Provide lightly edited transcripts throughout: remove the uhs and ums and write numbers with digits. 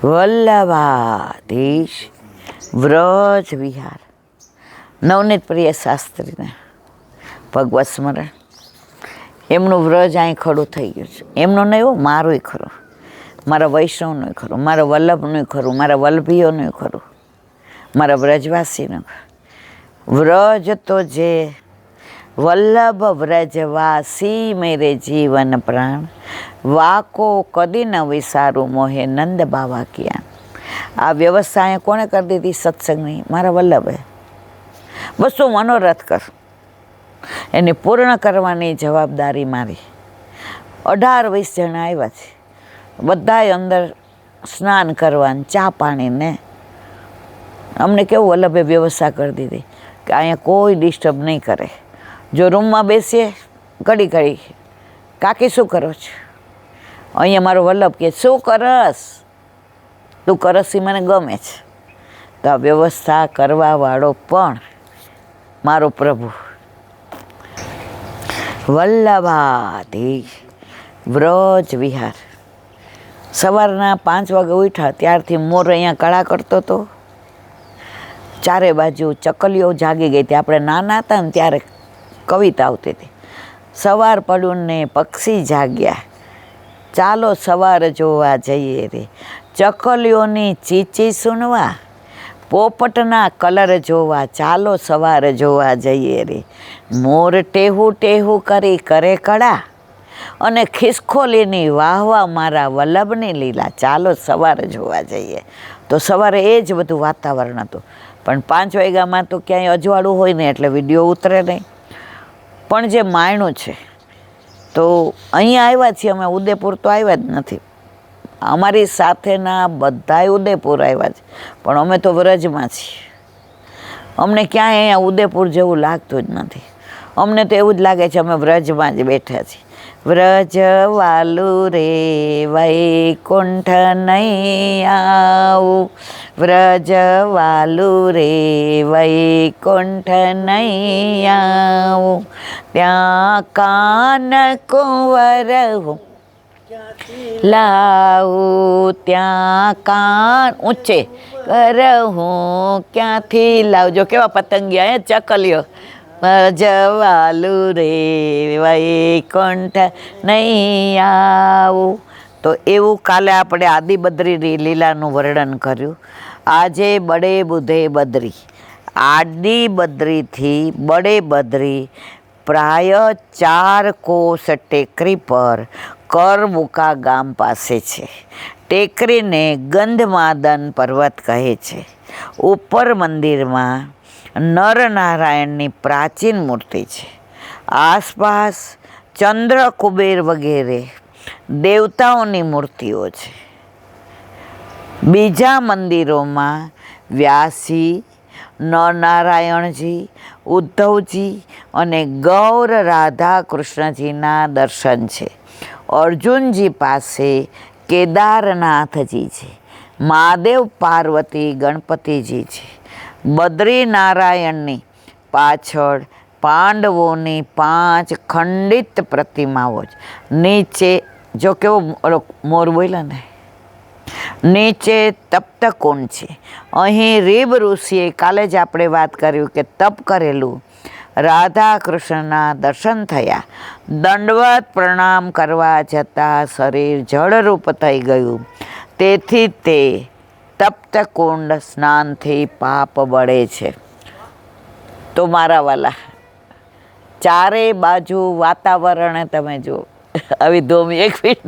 વલ્લભાધીશ વ્રજ વિહાર. નવનીત પ્રિય શાસ્ત્રીને ભગવત સ્મરણ. એમનું વ્રજ અહીં ખડું થઈ ગયું છે. એમનું નહીં એવું, મારું ખરું, મારા વૈષ્ણવનું ખરું, મારા વલ્લભનું ખરું, મારા વલ્લભીઓનું ખરું, મારા વ્રજવાસીનું. વ્રજ તો જે વલ્લભ વ્રજવાસી મેરે જીવન પ્રાણ, વાકો કદી ન વિસારું મોહે નંદ બાવા કિયા. આ વ્યવસ્થા અહીંયા કોણે કરી દીધી સત્સંગની? મારા વલ્લભે. બસ તું મનોરથ કર, એને પૂર્ણ કરવાની જવાબદારી મારી. 18-20 જણા આવ્યા છે, બધાય અંદર સ્નાન કરવાનું, ચા પાણીને. અમને કેવું વલ્લભે વ્યવસ્થા કરી દીધી કે અહીંયા કોઈ ડિસ્ટર્બ નહીં કરે. જો રૂમમાં બેસીએ ઘડી ઘડી, કાકી શું કરો છો? અહીંયા મારો વલ્લભ કે શું કરસ? તું કરસ એ મને ગમે છે. તો આ વ્યવસ્થા કરવાવાળો પણ મારો પ્રભુ. વલ્લભાધીશ વ્રજ વિહાર. સવારના 5 વાગે ઉઠ્યા ત્યારથી મોર અહીંયા કળા કરતો હતો. ચારે બાજુ ચકલીઓ જાગી ગઈ હતી. આપણે નાના હતા ને ત્યારે કવિતા આવતી હતી, સવાર પડ્યું ને પક્ષી જાગ્યા, ચાલો સવાર જોવા જઈએ રે. ચકલીઓની ચીચી સુનવા, પોપટના કલર જોવા, ચાલો સવાર જોવા જઈએ રે. મોર ટેહું ટેહું કરી કરે કળા, અને ખિસકોલીની વાહવા મારા વલ્લભની લીલા, ચાલો સવાર જોવા જઈએ. તો સવારે એ જ બધું વાતાવરણ હતું. પણ 5 વાગ્યામાં તો ક્યાંય અજવાળું હોય ને એટલે વિડીયો ઉતરે નહીં. પણ જે માયણું છે, તો અહીંયા આવ્યા છીએ અમે, ઉદયપુર તો આવ્યા જ નથી. અમારી સાથેના બધાય ઉદયપુર આવ્યા છે, પણ અમે તો વ્રજમાં છીએ. અમને ક્યાંય અહીંયા ઉદયપુર જેવું લાગતું જ નથી. અમને તો એવું જ લાગે છે અમે વ્રજમાં જ બેઠા છીએ. વ્રજ વાલું રે વૈકુંઠ નહીં આવું, વ્રજ વાલું રે વૈકુંઠ નહીં આવું, ત્યાં કાન કુંવર હું લાવું, ત્યાં કાન ઊંચે કર હું ક્યાંથી લાવજો. કેવા પતંગિયા ચકલીઓ. વ્રજવાલું રે વૈકુંઠ નહીં આવું. તો એવું કાલે આપણે આદિબદ્રી લીલાનું વર્ણન કર્યું. આજે બડે બુધે બદ્રી, આદિબદ્રીથી બડે બદ્રી પ્રાય 4 કોસ ટેકરી પર કરબુકા ગામ પાસે છે. ટેકરીને ગંધમાદન પર્વત કહે છે. ઉપર મંદિરમાં નરનારાયણની પ્રાચીન મૂર્તિ છે. આસપાસ ચંદ્ર કુબેર વગેરે દેવતાઓની મૂર્તિઓ છે. બીજા મંદિરોમાં વ્યાસજી, નરનારાયણજી, ઉદ્ધવજી અને ગૌર રાધા કૃષ્ણજીના દર્શન છે. અર્જુનજી પાસે કેદારનાથજી છે. મહાદેવ પાર્વતી ગણપતિજી છે. બદ્રીનારાયણની પાછળ પાંડવોની 5 ખંડિત પ્રતિમાઓ છે. નીચે જો કેવો મોર બોલ્યા ને, નીચે તપ્તકુંડ છે. અહીં રીબ ઋષિએ કાલે જ આપણે વાત કર્યું કે તપ કરેલું, રાધા કૃષ્ણના દર્શન થયા. દંડવત પ્રણામ કરવા જતાં શરીર જળરૂપ થઈ ગયું. તેથી તે તપ્તકુંડ સ્નાનથી પાપ બળે છે. તો મારા વાલા, ચારે બાજુ વાતાવરણ તમે જુઓ. આવી ધોમી 1 ફીટ.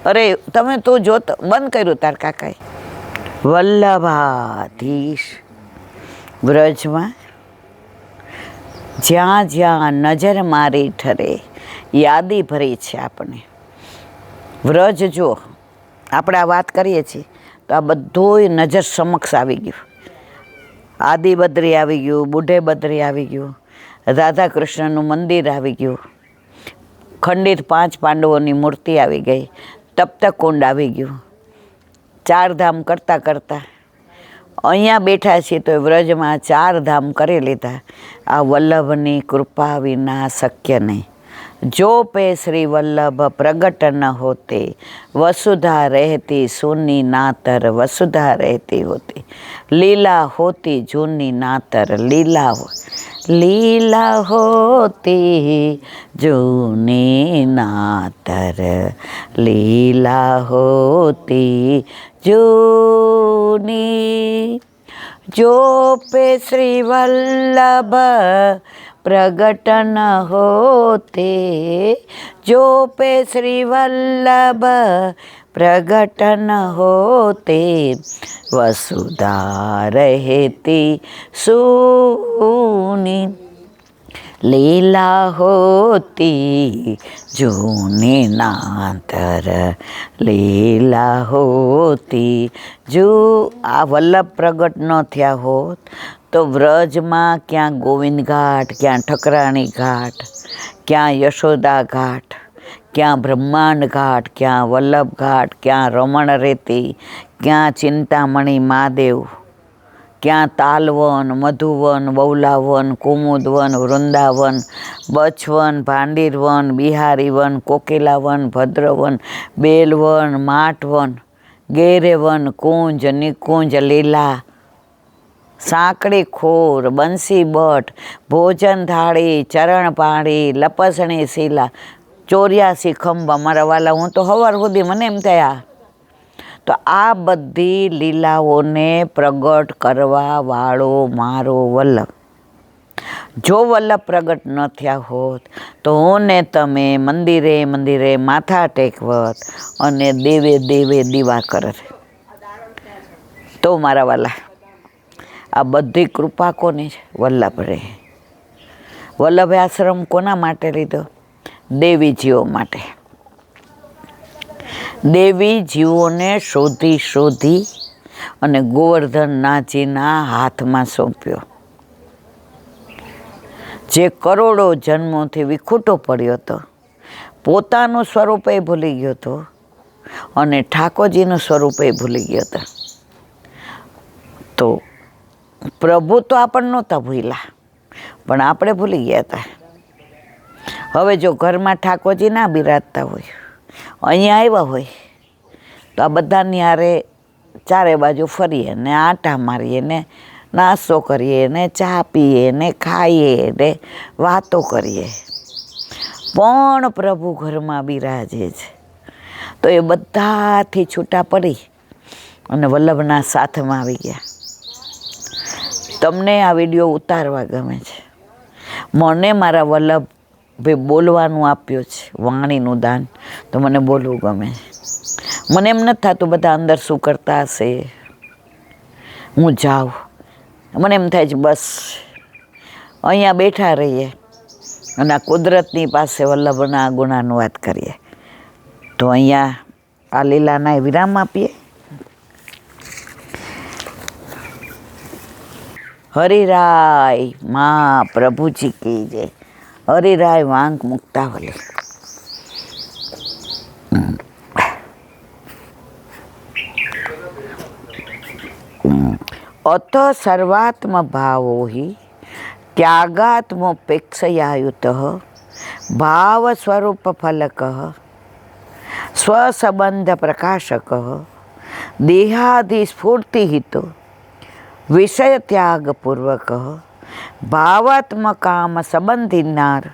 અરે તમે તો જોત બંધ કર્યું તાર કાકાએ. વલ્લભાધીશ વ્રજમાં જ્યાં જ્યાં નજર મારી ઠરે યાદી ભરી છે આપણે. વ્રજ જો આપણે આ વાત કરીએ છીએ તો આ બધું નજર સમક્ષ આવી ગયું. આદિબદ્રી આવી ગયું, બુઢે બદ્રી આવી ગયું, રાધા કૃષ્ણનું મંદિર આવી ગયું, ખંડિત 5 પાંડવોની મૂર્તિ આવી ગઈ, તપ્તકુંડ આવી ગયું. 4 ધામ કરતાં કરતાં અહીંયા બેઠા છીએ તો વ્રજમાં 4 ધામ કરી લીધા. આ વલ્લભની કૃપા વિના શક્ય નહીં. जो पे श्री वल्लभ प्रगट न होते, वसुधा रहती सुनी नातर, वसुधा रहती होती, लीला होती जूनी नातर, लीला होती जूनी नातर, लीला होती जूनी। जो पे श्री वल्लभ प्रगट न होते, जो पे श्री वल्लभ प्रगट न होते, वसुधा रहती सूनी, लीला होती जूनी नातर, लीला होती जू। आ वल्लभ प्रगट न थया होत तो व्रजમાં ક્યાં ગોવિંદ ઘાટ, ક્યાં ઠકરાણી ઘાટ, ક્યાં યશોદા ઘાટ, ક્યાં બ્રહ્માંડ ઘાટ, ક્યાં વલ્લભ ઘાટ, ક્યાં રમણ રેતી, ક્યાં ચિંતામણી મહાદેવ, ક્યાં તાલવન, મધુવન, બૌલાવન, કુમુદવન, વૃંદાવન, બચવન, ભાંડીરવન, બિહારીવન, કોકિલાવન, ભદ્રવન, બેલવન, માઠવન, ગેરેવન, કુંજ, નિકુંજ, લીલા, સાંકડી ખોર, બંસી બટ, ભોજન થાળી, ચરણ પાણી, લપસણી શીલા, 84 ખંભા. મારા વાલા, હું તો સવાર સુધી મને એમ થયા તો આ બધી લીલાઓને પ્રગટ કરવા વાળો મારો વલ્લભ. જો વલ્લભ પ્રગટ ન થયા હોત તો હું ને તમે મંદિરે મંદિરે માથા ટેકવત અને દેવે દેવે દીવા કરત. તો મારા વાલા, આ બધી કૃપા કોની છે? વલ્લભ રે. વલ્લભે આશ્રમ કોના માટે લીધો? દેવીજીઓ માટે. દેવી જીવોને શોધી શોધી અને ગોવર્ધનનાથજીના હાથમાં સોંપ્યો. જે કરોડો જન્મોથી વિખૂટો પડ્યો હતો, પોતાનું સ્વરૂપે ભૂલી ગયો હતો અને ઠાકોરજીનું સ્વરૂપે ભૂલી ગયો હતો. તો પ્રભુ તો આપણને નહોતા ભૂલ્યા, પણ આપણે ભૂલી ગયા હતા. હવે જો ઘરમાં ઠાકોરજી ના બિરાજતા હોય, અહીંયા આવ્યા હોય, તો આ બધાની હારે ચારે બાજુ ફરીએ ને આંટા મારીએ ને નાસ્તો કરીએ ને ચા પીએ ને ખાઈએ ને વાતો કરીએ, પણ પ્રભુ ઘરમાં બિરાજે છે. તો એ બધાથી છૂટા પડી અને વલ્લભના સાથમાં આવી ગયા. તમને આ વિડીયો ઉતારવા ગમે છે, મને મારા વલ્લભે બોલવાનું આપ્યું છે, વાણીનું દાન, તો મને બોલવું ગમે છે. મને એમ નથી થતું બધા અંદર શું કરતા હશે, હું જાઉં. મને એમ થાય છે બસ અહીંયા બેઠા રહીએ અને આ કુદરતની પાસે વલ્લભના ગુણાનું વાત કરીએ. તો અહીંયા આ લીલાના વિરામ આપીએ. હરિરાય માં પ્રભુજી કી જય. હરિરાય વાંક મુક્તાવલી. અથ સર્વાત્મ ભાવો હિ ત્યાગાત્મોપેક્ષયાયુત ભાવ સ્વરૂપ ફલક સ્વસંબંધ પ્રકાશક દેહાધિસ્ફૂર્તિહિતો વિષય ત્યાગપૂર્વક ભાવાત્મકામ સંબંધિનાર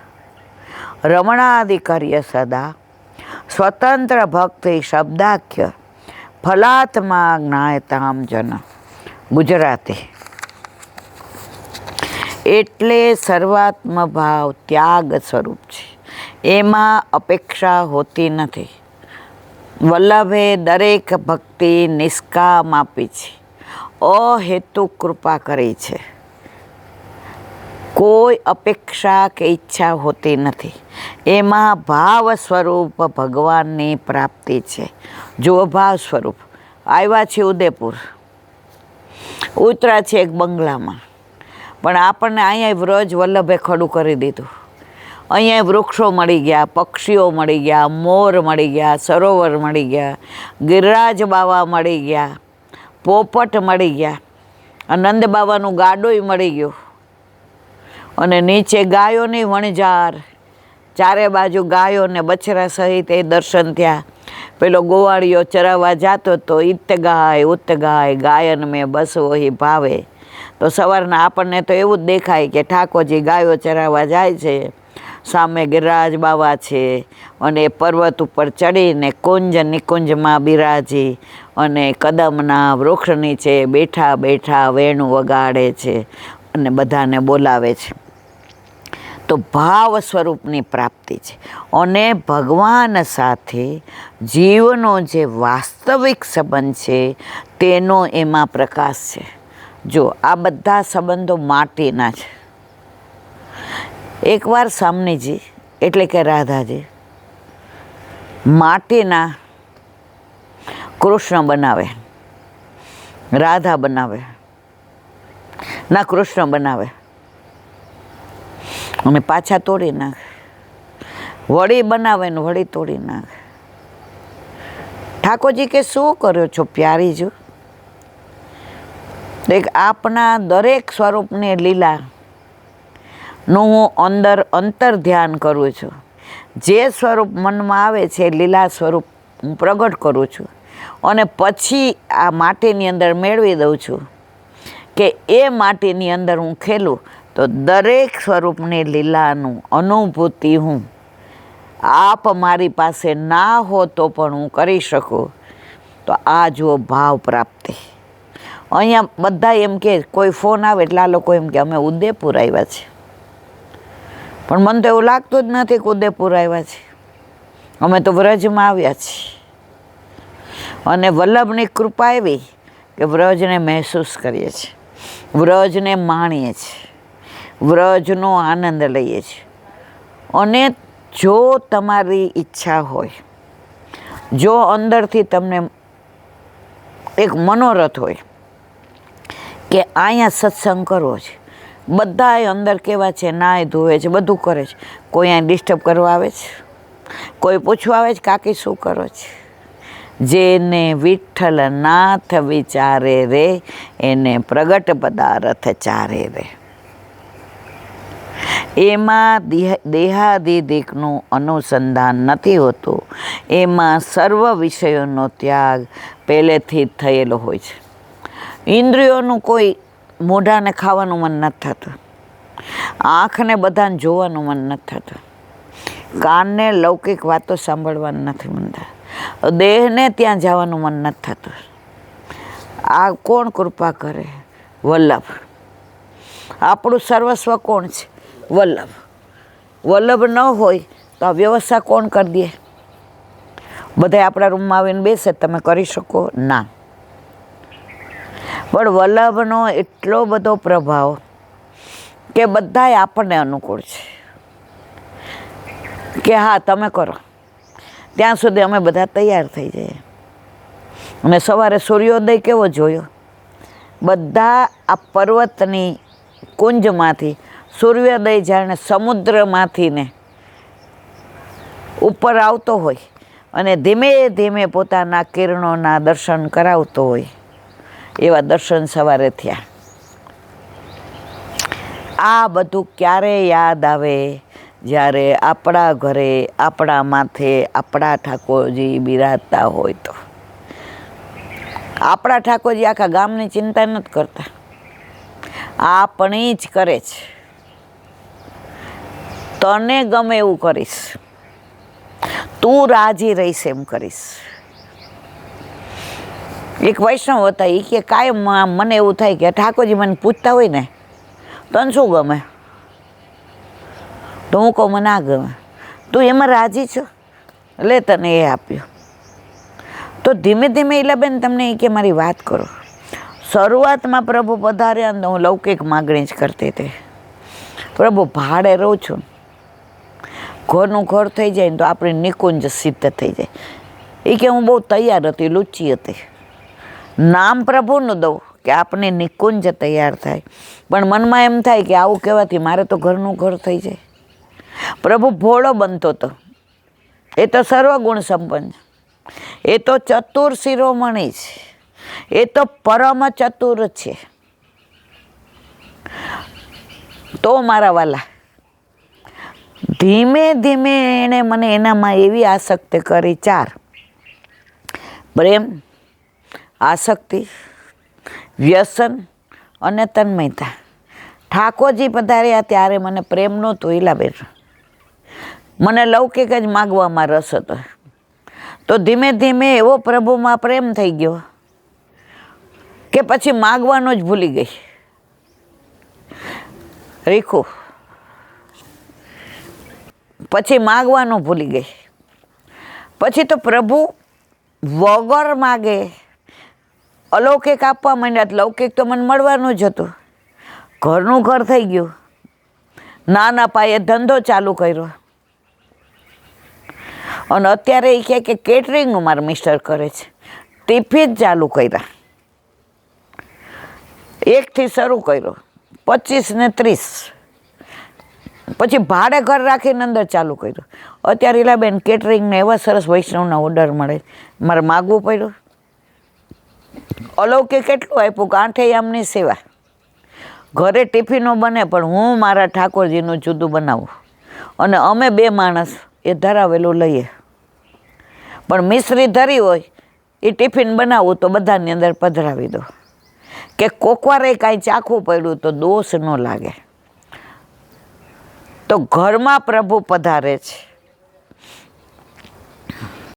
રમણાદિકર્ય સદા સ્વતંત્ર ભક્તિ શબ્દાખ્ય ફલાત્મા જ્ઞાયતામ જન. ગુજરાતી. એટલે સર્વાત્મ ભાવ ત્યાગ સ્વરૂપ છે, એમાં અપેક્ષા હોતી નથી. વલ્લભે દરેક ભક્તિ નિષ્કામ આપી છે, અહેતુક કૃપા કરી છે. કોઈ અપેક્ષા કે ઈચ્છા હોતી નથી. એમાં ભાવ સ્વરૂપ ભગવાનની પ્રાપ્તિ છે. જો ભાવ સ્વરૂપ આવ્યા છે ઉદયપુર, ઉતરા છે એક બંગલામાં, પણ આપણને અહીંયા વ્રજ વલ્લભે ખડું કરી દીધું. અહીંયા વૃક્ષો મળી ગયા, પક્ષીઓ મળી ગયા, મોર મળી ગયા, સરોવર મળી ગયા, ગિરિરાજ બાવા મળી ગયા, પોપટ મળી ગયા, નંદ બાવાનું ગાડોય મળી ગયું, અને નીચે ગાયોની વણઝાર, ચારે બાજુ ગાયો ને બછરા સહિત એ દર્શન થયા. પેલો ગોવાળિયો ચરાવવા જતો તો ઇત ગાય ગાયન મેં બસ વહી ભાવે. તો સવારના આપણને તો એવું જ દેખાય કે ઠાકોરજી ગાયો ચરાવવા જાય છે, સામે ગિરિરાજ બાવા છે, અને એ પર્વત ઉપર ચડીને કુંજ નિકુંજમાં બિરાજી અને કદમના વૃક્ષ નીચે બેઠા બેઠા વેણું વગાડે છે અને બધાને બોલાવે છે. તો ભાવ સ્વરૂપની પ્રાપ્તિ છે અને ભગવાન સાથે જીવનો જે વાસ્તવિક સંબંધ છે તેનો એમાં પ્રકાશ છે. જો આ બધા સંબંધો માટીના છે. એકવાર સામનીજી એટલે કે રાધાજી માટીના કૃષ્ણ બનાવે, રાધા બનાવે, ના કૃષ્ણ બનાવે અને પાછા તોડી નાખે, વળી બનાવે ને વળી તોડી નાખે. ઠાકોરજી કે શું કર્યો છો પ્યારીજો? એક આપના દરેક સ્વરૂપની લીલા નું હું અંતર ધ્યાન કરું છું. જે સ્વરૂપ મનમાં આવે છે લીલા સ્વરૂપ હું પ્રગટ કરું છું અને પછી આ માટીની અંદર મેળવી દઉં છું કે એ માટીની અંદર હું ખેલું તો દરેક સ્વરૂપની લીલાનું અનુભૂતિ હું આપ મારી પાસે ના હો તો પણ હું કરી શકું. તો આ જુઓ ભાવ પ્રાપ્તિ. અહીંયા બધા એમ કે કોઈ ફોન આવે એટલે આ લોકો એમ કે અમે ઉદયપુર આવ્યા છે, પણ મને તો એવું લાગતું જ નથી કે ઉદયપુર આવ્યા છે. અમે તો વ્રજમાં આવ્યા છીએ અને વલ્લભની કૃપા એવી કે વ્રજને મહેસૂસ કરીએ છીએ, વ્રજને માણીએ છીએ, વ્રજનો આનંદ લઈએ છીએ. અને જો તમારી ઈચ્છા હોય, જો અંદરથી તમને એક મનોરથ હોય કે અહીંયા સત્સંગ કરવો છે, બધા અંદર કેવા છે, નાય ધોવે છે, બધું કરે છે, કોઈ અહીંયા ડિસ્ટર્બ કરવા આવે છે, કોઈ પૂછવા આવે છે કાકી શું કરો છે? જેને વિઠ્ઠલ નાથ વિચારે રે એને પ્રગટ પદાર્થ ચારે રે. એમાં દેહાદિદિકનું અનુસંધાન નથી હોતું, એમાં સર્વ વિષયોનો ત્યાગ પહેલેથી જ થયેલો હોય છે. ઇન્દ્રિયોનું કોઈ મોઢાને ખાવાનું મન નથી થતું, આંખને બધાને જોવાનું મન નથી થતું, કાનને લૌકિક વાતો સાંભળવાનું નથી મનતા, દેહને ત્યાં જવાનું મન નથી થતું. આ કોણ કૃપા કરે? વલ્લભ. આપણું સર્વસ્વ કોણ છે? વલ્લભ. વલ્લભ ન હોય તો આ વ્યવસ્થા કોણ કરી દે? બધા આપણા રૂમમાં આવીને બેસે તમે કરી શકો ના, પણ વલ્લભનો એટલો બધો પ્રભાવ કે બધાય આપણને અનુકૂળ છે કે હા તમે કરો. ત્યાં સુધી અમે બધા તૈયાર થઈ જઈએ. અને સવારે સૂર્યોદય કેવો જોયો? બધા આ પર્વતની કુંજમાંથી સૂર્યોદય જાણે સમુદ્રમાંથી ને ઉપર આવતો હોય અને ધીમે ધીમે પોતાના કિરણોના દર્શન કરાવતો હોય એવા દર્શન સવારે થયા. આ બધું ક્યારે યાદ આવે? જ્યારે આપણા ઘરે આપણા માથે આપણા ઠાકોરજી બિરાજતા હોય તો. આપણા ઠાકોરજી આખા ગામની ચિંતા નથી કરતા, આપણી જ કરે છે. તને ગમે એવું કરીશ, તું રાજી રહીશ એમ કરીશ. એક વૈષ્ણવ હતા એ કે કાયમ મને એવું થાય કે ઠાકોરજી મને પૂછતા હોય ને તને શું ગમે? તો હું કહું મને ના ગમે. તું એમાં રાજી છો? લે તને એ આપ્યું. તો ધીમે ધીમે ઈલાબેન તમને એ કે મારી વાત કરો. શરૂઆતમાં પ્રભુ પધાર્યા ને હું લૌકિક માગણી જ કરતી હતી. પ્રભુ ભાડે રહું છું, ઘરનું ઘર થઈ જાય ને તો આપણી નિકુંજ સિદ્ધ થઈ જાય. એ કે હું બહુ તૈયાર હતી, લુચ્ચી હતી. નામ પ્રભુનું દઉં કે આપની નિકુંજ તૈયાર થાય, પણ મનમાં એમ થાય કે આવું કહેવાથી મારે તો ઘરનું ઘર થઈ જાય. પ્રભુ ભોળો બનતો હતો. એ તો સર્વગુણ સંપન્ન, એ તો ચતુર શિરોમણી છે, એ તો પરમ ચતુર છે. તો મારા વાલા ધીમે ધીમે એણે મને એનામાં એવી આસક્તિ કરી. 4 પ્રેમ, આસક્તિ, વ્યસન અને તન્મયતા. ઠાકોરજી પધાર્યા ત્યારે મને પ્રેમ નહોતું ઈલાબેન, મને લૌકિક જ માગવામાં રસ હતો. તો ધીમે ધીમે એવો પ્રભુમાં પ્રેમ થઈ ગયો કે પછી માગવાનું જ ભૂલી ગઈ. રીખું પછી માગવાનું ભૂલી ગઈ. પછી તો પ્રભુ વગર માગે અલૌકિક આપવા માંડ્યા. લૌકિક તો મને મળવાનું જ હતું. ઘરનું ઘર થઈ ગયું. નાના પાયે ધંધો ચાલુ કર્યો. અને અત્યારે એ કહે કે કેટરિંગનું મારા મિસ્ટર કરે છે. ટિફિન ચાલુ કર્યા. 1થી શરૂ કર્યો, 25 ને 30. પછી ભાડે ઘર રાખીને અંદર ચાલુ કર્યું. અત્યારે ઈલાબેન કેટરિંગને એવા સરસ વૈષ્ણવના ઓર્ડર મળે. મારે માગવું પડ્યું. અલૌકિક કેટલું આપ્યું, ગાંઠેયામની સેવા. ઘરે ટિફિનો બને પણ હું મારા ઠાકોરજીનું જુદું બનાવું. અને અમે 2 માણસ એ ધરાવેલું લઈએ. પણ મિશ્રી ધરી હોય એ ટિફિન બનાવું તો બધાની અંદર પધરાવી દો, કે કોકવારે કાંઈ ચાખવું પડ્યું તો દોષ ન લાગે. તો ઘરમાં પ્રભુ પધારે છે.